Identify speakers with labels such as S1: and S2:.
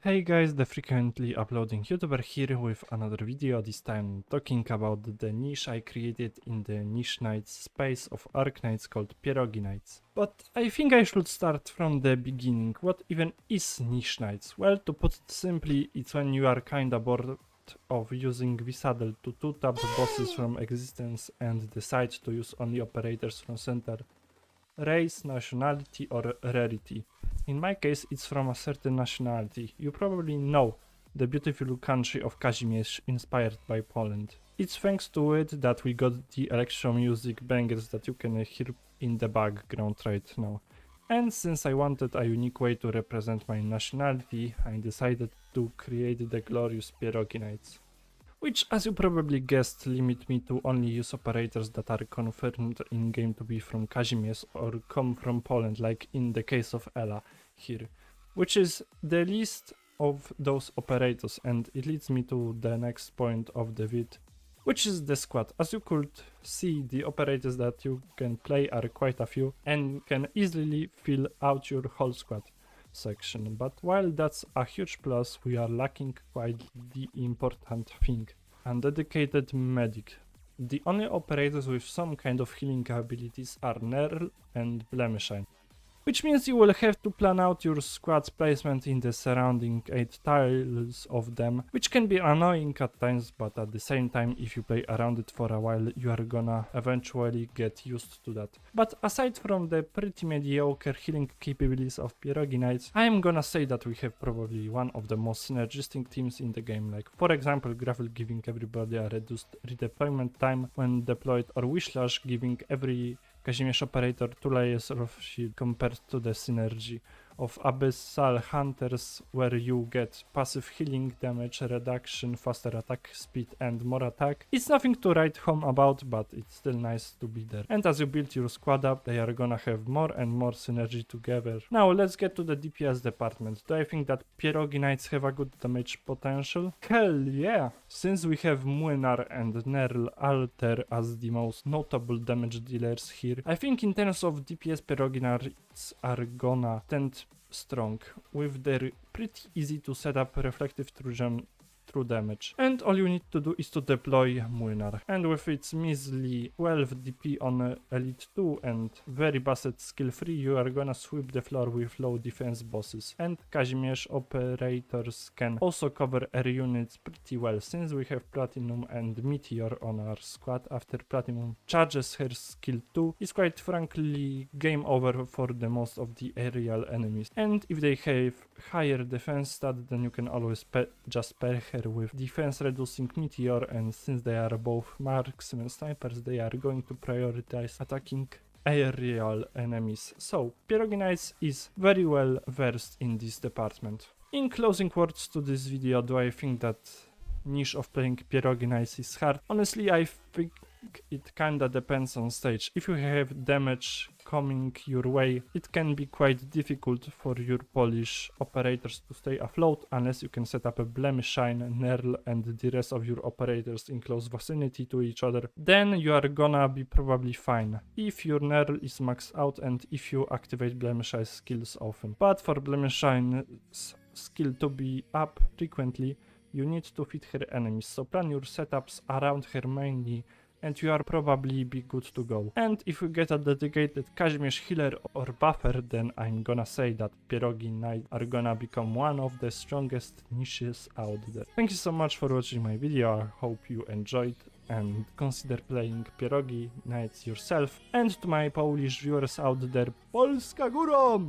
S1: Hey guys, the frequently uploading YouTuber here with another video, this time talking about the niche I created in the niche knights space of Arknights called Pierogiknights. But I think I should start from the beginning. What even is niche knights? Well, to put it simply, it's when you are kinda bored of using Visadel to two-tap bosses from existence and decide to use only operators from center, race, nationality or rarity. In my case, it's from a certain nationality. You probably know the beautiful country of Kazimierz, inspired by Poland. It's thanks to it that we got the electro music bangers that you can hear in the background right now. And since I wanted a unique way to represent my nationality, I decided to create the glorious Pierogiknights, which, as you probably guessed, limit me to only use operators that are confirmed in-game to be from Kazimierz or come from Poland, like in the case of Ela here, which is the least of those operators, and it leads me to the next point of the vid, which is the squad. As you could see, the operators that you can play are quite a few and can easily fill out your whole squad section, but while that's a huge plus, we are lacking quite the important thing: a dedicated medic. The only operators with some kind of healing abilities are Nerl and Blemishine, which means you will have to plan out your squad's placement in the surrounding 8 tiles of them, which can be annoying at times, but at the same time, if you play around it for a while, you are gonna eventually get used to that. But aside from the pretty mediocre healing capabilities of Pierogiknights, I am gonna say that we have probably one of the most synergistic teams in the game, like for example Gravel giving everybody a reduced redeployment time when deployed, or Wishlash giving every Kazimierz operator 2 layers of shield, compared to the synergy of Abyssal Hunters, where you get passive healing, damage reduction, faster attack speed and more attack. It's nothing to write home about, but it's still nice to be there. And as you build your squad up, they are gonna have more and more synergy together. Now let's get to the DPS department. Do I think that Pierogiknights have a good damage potential? Hell yeah! Since we have Młynar and Nerl Alter as the most notable damage dealers here, I think in terms of DPS Pierogiknights are gonna tend strong, with their pretty easy to set up reflective true damage. And all you need to do is to deploy Młynar. And with its measly 12 DP on Elite 2 and very busted skill 3, you are gonna sweep the floor with low defense bosses. And Kazimierz operators can also cover air units pretty well, since we have Platinum and Meteor on our squad. After Platinum charges her skill 2, it's quite frankly game over for the most of the aerial enemies. And if they have higher defense stat, then you can always just pair her with defense reducing Meteor, and since they are both marksmen snipers, they are going to prioritize attacking aerial enemies. So Pierogiknights is very well versed in this department. In closing words to this video, do I think that niche of playing Pierogiknights is hard? Honestly, I think it kinda depends on stage. If you have damage coming your way, it can be quite difficult for your Polish operators to stay afloat unless you can set up a Blemishine, Nerl and the rest of your operators in close vicinity to each other. Then you are gonna be probably fine if your Nerl is maxed out and if you activate Blemishine's skills often. But for Blemishine's skill to be up frequently, you need to feed her enemies, so plan your setups around her mainly and you are probably be good to go. And if you get a dedicated Kazimierz healer or buffer, then I'm gonna say that Pierogiknights are gonna become one of the strongest niches out there. Thank you so much for watching my video, I hope you enjoyed and consider playing Pierogiknights yourself. And to my Polish viewers out there, Polska górą!